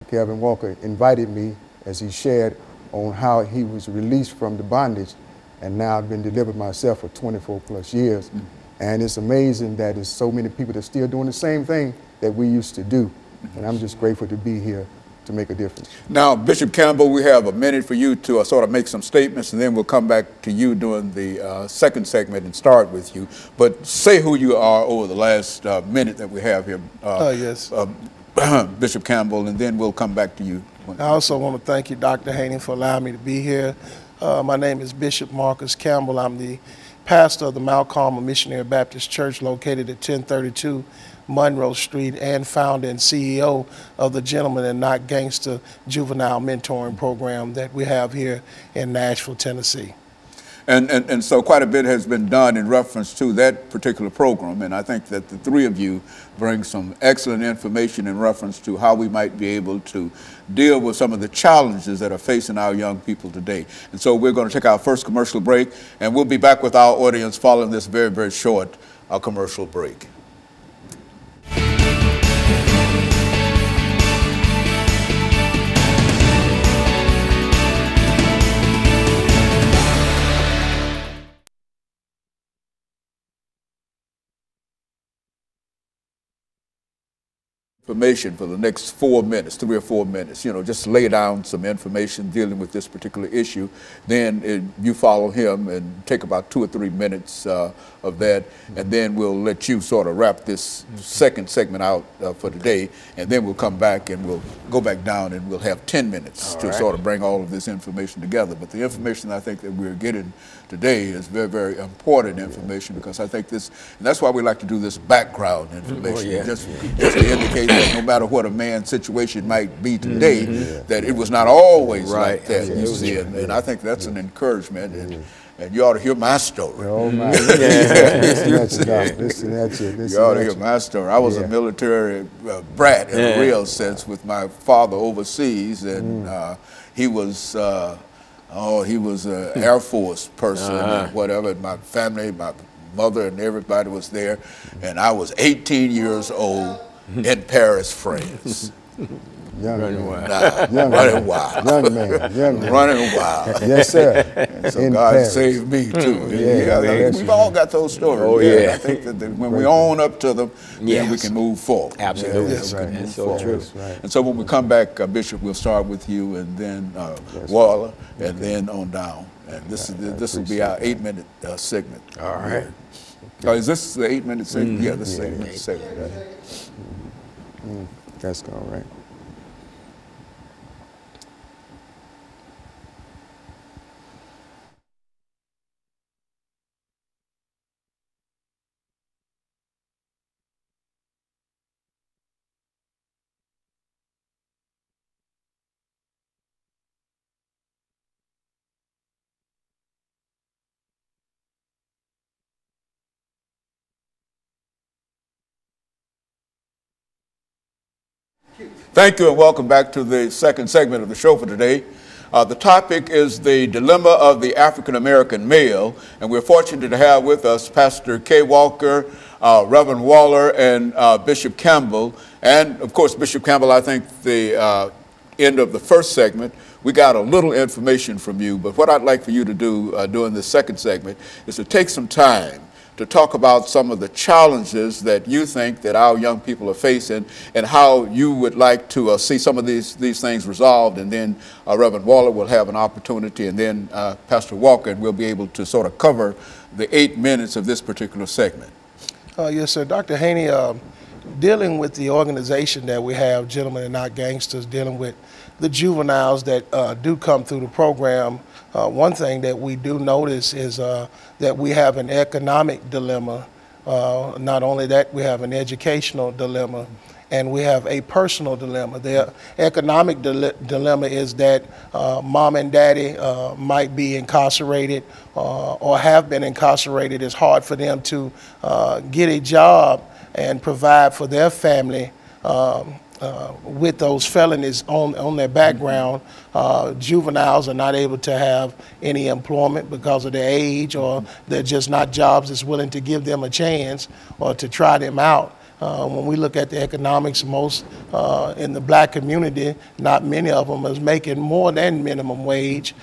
KWalker invited me as he shared on how he was released from the bondage, and now I've been delivered myself for 24 plus years. And it's amazing that there's so many people that are still doing the same thing that we used to do. And I'm just grateful to be here to make a difference. Now, Bishop Campbell, we have a minute for you to sort of make some statements, and then we'll come back to you during the second segment and start with you. But say who you are over the last minute that we have here, Yes. Bishop Campbell, and then we'll come back to you. I also want to thank you, Dr. Haney, for allowing me to be here. My name is Bishop Marcus Campbell. I'm the pastor of the Mount Carmel Missionary Baptist Church located at 1032 Monroe Street, and founder and CEO of the Gentlemen and Not Gangster Juvenile Mentoring Program that we have here in Nashville, Tennessee. And so quite a bit has been done in reference to that particular program, and I think that the three of you bring some excellent information in reference to how we might be able to deal with some of the challenges that are facing our young people today. And so we're going to take our first commercial break, and we'll be back with our audience following this very, very short commercial break. Information for the next 4 minutes, 3 or 4 minutes, you know, just lay down some information dealing with this particular issue. Then you follow him and take about 2 or 3 minutes of that, and then we'll let you sort of wrap this second segment out for today, and then we'll come back and we'll go back down and we'll have 10 minutes to sort of bring all of this information together. But the information I think that we're getting today is very, very important information, because I think this, and that's why we like to do this background information, just to indicate that no matter what a man's situation might be today, that it was not always like that, you see, and I think that's an encouragement, and you ought to hear my story. Oh my! You ought to hear my story. I was a military brat in a real sense, with my father overseas, and he was an Air Force person and whatever. My family, my mother and everybody was there, and I was 18 years old in Paris, France. Running wild. Running wild. Young man. Running wild. Yes, sir. And so God Paris. saved me too. We've all got those stories. Oh, yeah. I think that when we own up to them, then we can move forward. Absolutely. Yes, right. That's so true. Right. And so when we come back, Bishop, we'll start with you, and then Waller, and then on down. And this will be our 8-minute segment. All right. Is this the 8-minute segment? Yeah, this is the 8-minute segment. That's all right. Thank you, and welcome back to the second segment of the show for today. The topic is the dilemma of the African-American male, and we're fortunate to have with us Pastor KWalker, Reverend Waller, and Bishop Campbell. And, of course, Bishop Campbell, I think the end of the first segment, we got a little information from you, but what I'd like for you to do during this second segment is to take some time to talk about some of the challenges that you think that our young people are facing, and how you would like to see some of these things resolved. And then Reverend Waller will have an opportunity, and then Pastor Walker, and we'll be able to sort of cover the 8 minutes of this particular segment. Yes, sir. Dr. Haney, dealing with the organization that we have, Gentlemen and Not Gangsters, dealing with the juveniles that do come through the program, one thing that we do notice is that we have an economic dilemma. Not only that, we have an educational dilemma, and we have a personal dilemma. The economic dilemma is that mom and daddy might be incarcerated or have been incarcerated. It's hard for them to get a job and provide for their family with those felonies on their background. Juveniles are not able to have any employment because of their age, or they're just not jobs that's willing to give them a chance or to try them out. When we look at the economics, most in the black community, not many of them is making more than minimum wage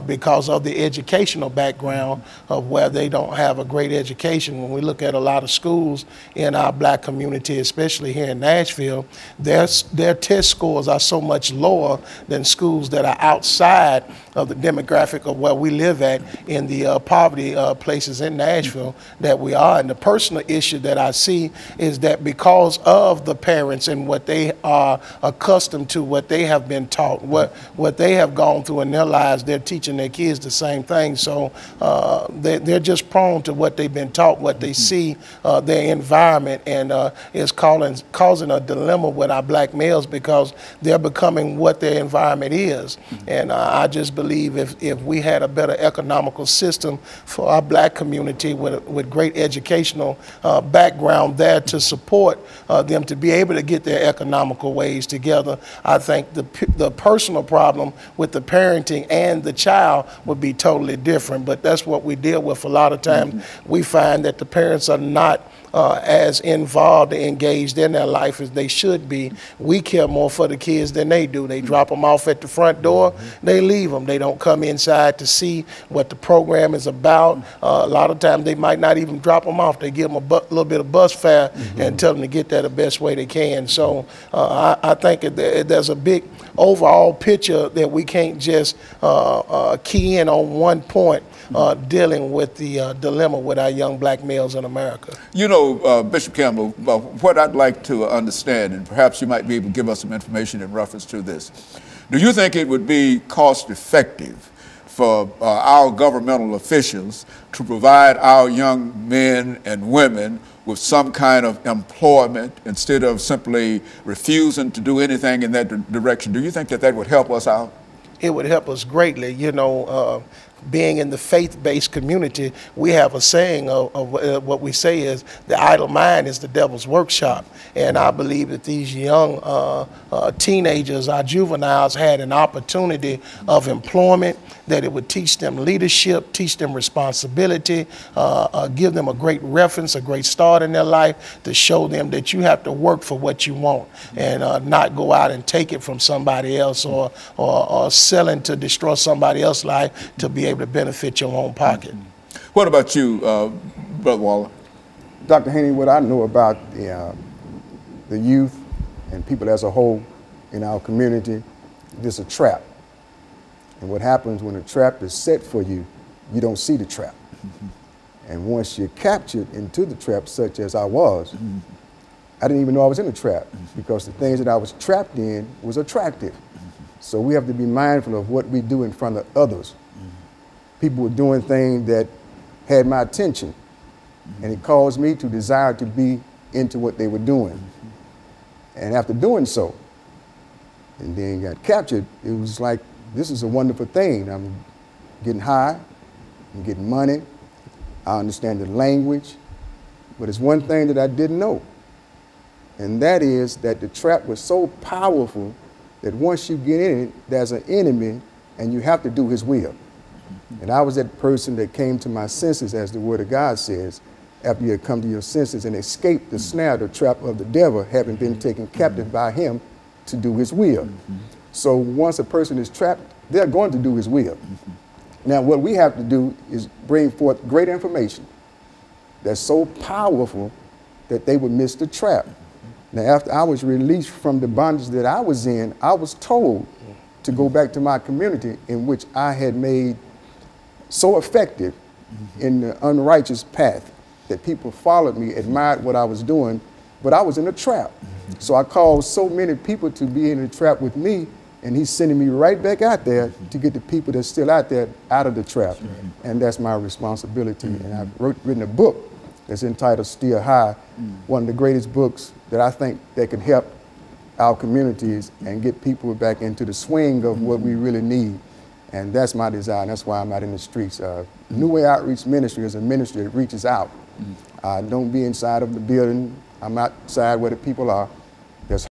because of the educational background of where they don't have a great education. When we look at a lot of schools in our black community, especially here in Nashville, their test scores are so much lower than schools that are outside of the demographic of where we live at in the poverty places in Nashville that we are. And the personal issue that I see is that because of the parents and what they are accustomed to, what they have been taught, what they have gone through in their lives, they're teaching their kids the same thing. So they're just prone to what they've been taught, what they see, their environment, and it's causing a dilemma with our black males because they're becoming what their environment is. And I just believe if we had a better economical system for our black community with great educational background there to support them to be able to get their economical ways together, I think the personal problem with the parenting and the child would be totally different. But that's what we deal with a lot of times. We find that the parents are not as involved and engaged in their life as they should be. We care more for the kids than they do. They drop them off at the front door, they leave them. They don't come inside to see what the program is about. A lot of times they might not even drop them off. They give them a little bit of bus fare and tell them to get there the best way they can. So I think there's a big overall picture that we can't just key in on one point dealing with the dilemma with our young black males in America. You know, Bishop Campbell, what I'd like to understand, and perhaps you might be able to give us some information in reference to this, do you think it would be cost effective for our governmental officials to provide our young men and women with some kind of employment instead of simply refusing to do anything in that direction? Do you think that that would help us out? It would help us greatly. You know, being in the faith-based community, we have a saying of what we say is the idle mind is the devil's workshop. And I believe that these young teenagers, our juveniles, had an opportunity of employment, that it would teach them leadership, teach them responsibility, give them a great reference, a great start in their life to show them that you have to work for what you want and not go out and take it from somebody else or selling to destroy somebody else's life to be able to benefit your own pocket. What about you, Brother Waller? Dr. Haney, what I know about the youth and people as a whole in our community, this is a trap. And what happens when a trap is set for you, you don't see the trap. And once you're captured into the trap, such as I was, I didn't even know I was in a trap because the things that I was trapped in was attractive. So we have to be mindful of what we do in front of others. People were doing things that had my attention, and it caused me to desire to be into what they were doing. And after doing so, and then got captured, it was like, this is a wonderful thing. I'm getting high, I'm getting money, I understand the language, but it's one thing that I didn't know, and that is that the trap was so powerful that once you get in it, there's an enemy, and you have to do his will. And I was that person that came to my senses, as the Word of God says, after you had come to your senses and escaped the snare, the trap of the devil, having been taken captive by him to do his will. So once a person is trapped, they're going to do his will. Now, what we have to do is bring forth great information that's so powerful that they would miss the trap. Now, after I was released from the bondage that I was in, I was told to go back to my community in which I had made so effective in the unrighteous path that people followed me, admired what I was doing, but I was in a trap. So I called so many people to be in a trap with me, and he's sending me right back out there to get the people that's still out there out of the trap. And that's my responsibility. And I've written a book that's entitled Still High, one of the greatest books that I think that can help our communities and get people back into the swing of what we really need. And that's my desire, and that's why I'm out in the streets. New Way Outreach Ministry is a ministry that reaches out. Don't be inside of the building. I'm outside where the people are.